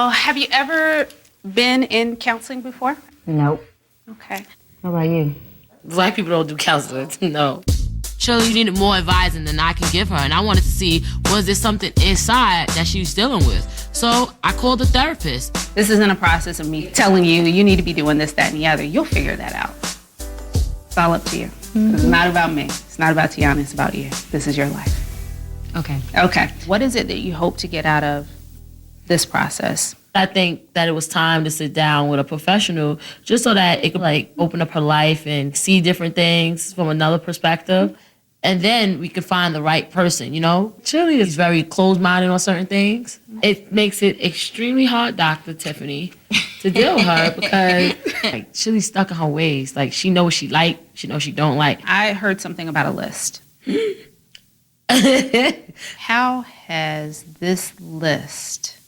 Well, have you ever been in counseling before? Nope. Okay. What about you? Black people don't do counseling. No. Chilli needed more advising than I could give her, and I wanted to see, was there something inside that she was dealing with? So I called a therapist. This isn't a process of me telling you, you need to be doing this, that, and the other. You'll figure that out. It's all up to you. Mm-hmm. It's not about me. It's not about Tiana. It's about you. This is your life. Okay. Okay. What is it that you hope to get out of this process? I think that it was time to sit down with a professional just so that it could open up her life and see different things from another perspective. And then we could find the right person, you know? Chilli is very closed-minded on certain things. It makes it extremely hard, Dr. Tiffany, to deal with her because Chilli's stuck in her ways. She knows what she like, she knows she don't like. I heard something about a list. How has this list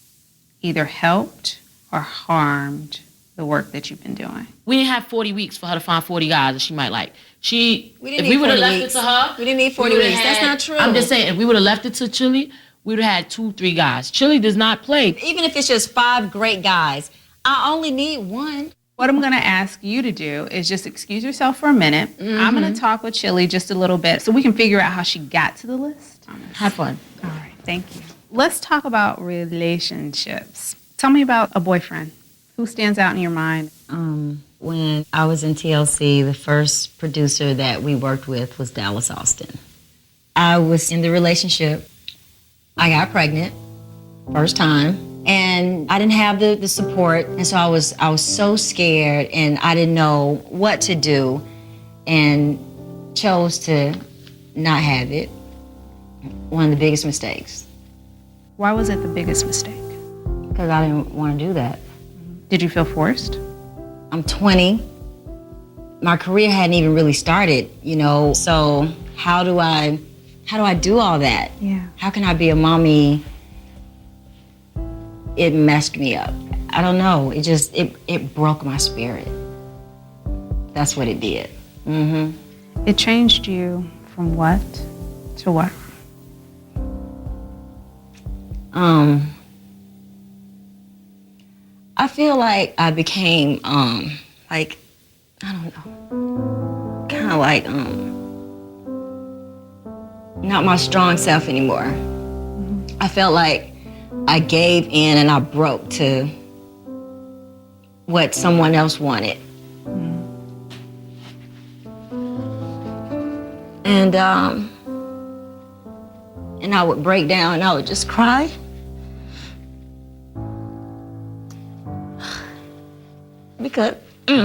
either helped or harmed the work that you've been doing? We didn't have 40 weeks for her to find 40 guys that she might like. We didn't if we would have left it to her, we didn't need 40 weeks. That's not true. I'm just saying, if we would have left it to Chilli, we would have had 2-3 guys. Chilli does not play. Even if it's just 5 great guys, I only need 1. What I'm going to ask you to do is just excuse yourself for a minute. Mm-hmm. I'm going to talk with Chilli just a little bit so we can figure out how she got to the list. Have fun. All right, thank you. Let's talk about relationships. Tell me about a boyfriend. Who stands out in your mind? When I was in TLC, the first producer that we worked with was Dallas Austin. I was in the relationship. I got pregnant, first time, and I didn't have the support, and so I was so scared, and I didn't know what to do, and chose to not have it. One of the biggest mistakes. Why was it the biggest mistake? Because I didn't want to do that. Did you feel forced? I'm 20. My career hadn't even really started, you know, so how do I do all that? Yeah. How can I be a mommy? It messed me up. I don't know. It broke my spirit. That's what it did. Mm-hmm. It changed you from what to what? I feel like I became, I don't know, kind of like, not my strong self anymore. Mm-hmm. I felt like I gave in and I broke to what someone else wanted. Mm-hmm. And I would break down and I would just cry. Because I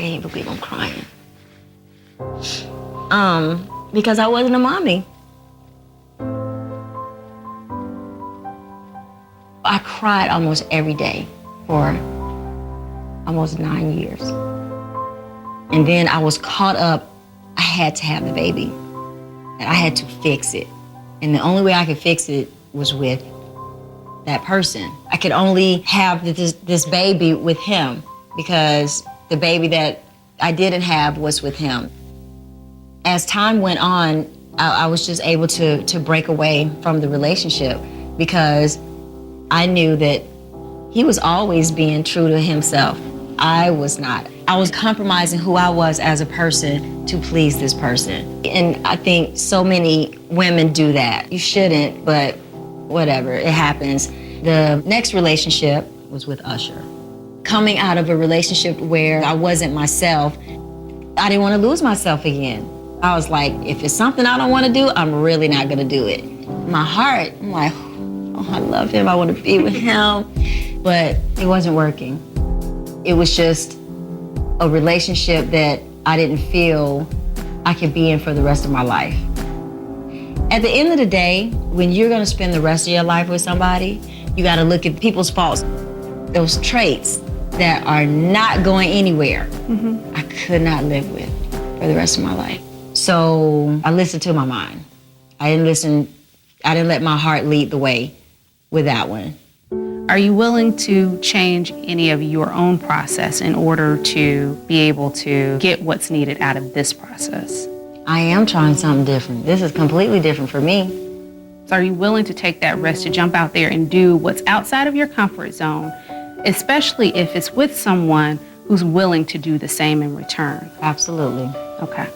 can't believe I'm crying. Because I wasn't a mommy. I cried almost every day for almost 9 years. And then I was caught up, I had to have the baby. And I had to fix it. And the only way I could fix it was with that person. I could only have this baby with him because the baby that I didn't have was with him. As time went on, I was just able to break away from the relationship because I knew that he was always being true to himself. I was not. I was compromising who I was as a person to please this person. And I think so many women do that. You shouldn't, but whatever, it happens. The next relationship was with Usher. Coming out of a relationship where I wasn't myself, I didn't want to lose myself again. I was like, if it's something I don't want to do, I'm really not going to do it. My heart, I'm like, oh, I love him, I want to be with him. But it wasn't working. It was just a relationship that I didn't feel I could be in for the rest of my life. At the end of the day, when you're gonna spend the rest of your life with somebody, you gotta look at people's faults, those traits that are not going anywhere. Mm-hmm. I could not live with for the rest of my life. So I listened to my mind. I didn't let my heart lead the way with that one. Are you willing to change any of your own process in order to be able to get what's needed out of this process? I am trying something different. This is completely different for me. So are you willing to take that risk to jump out there and do what's outside of your comfort zone, especially if it's with someone who's willing to do the same in return? Absolutely. Okay.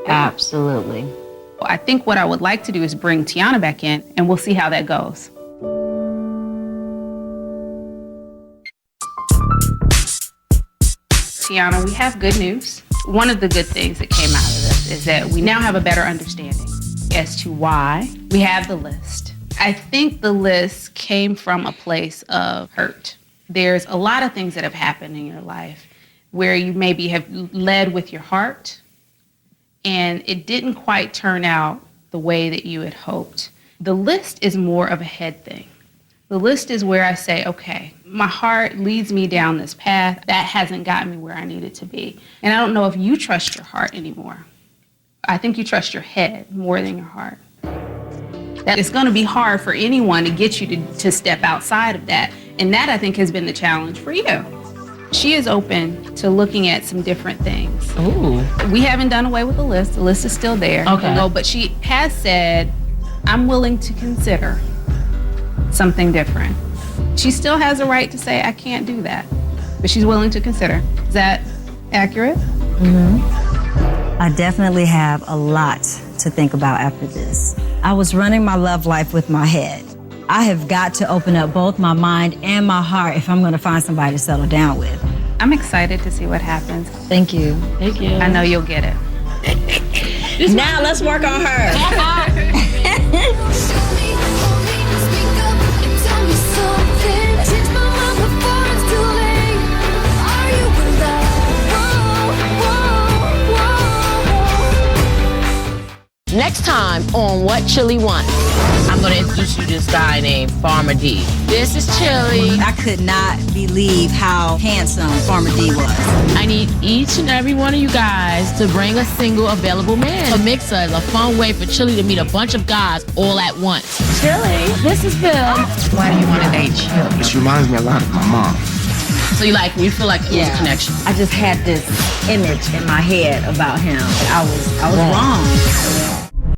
Absolutely. Well, I think what I would like to do is bring Tiana back in, and we'll see how that goes. Tiana, we have good news. One of the good things that came out of this is that we now have a better understanding as to why we have the list. I think the list came from a place of hurt. There's a lot of things that have happened in your life where you maybe have led with your heart and it didn't quite turn out the way that you had hoped. The list is more of a head thing. The list is where I say, okay, my heart leads me down this path. That hasn't gotten me where I needed to be. And I don't know if you trust your heart anymore. I think you trust your head more than your heart. That it's gonna be hard for anyone to get you to step outside of that. And that, I think, has been the challenge for you. She is open to looking at some different things. Ooh. We haven't done away with the list. The list is still there. Okay. But she has said, I'm willing to consider something different. She still has a right to say, I can't do that. But she's willing to consider. Is that accurate? I definitely have a lot to think about after this. I was running my love life with my head. I have got to open up both my mind and my heart if I'm going to find somebody to settle down with. I'm excited to see what happens. Thank you. Thank you. I know you'll get it. Now let's work on her. Next time on What Chilli Wants, I'm going to introduce you to this guy named Farmer D. This is Chilli. I could not believe how handsome Farmer D was. I need each and every one of you guys to bring a single available man. A mixer is a fun way for Chilli to meet a bunch of guys all at once. Chilli, this is Bill. Why do you want to date Chilli? She reminds me a lot of my mom. So you feel like it was a connection. I just had this image in my head about him. I was wrong.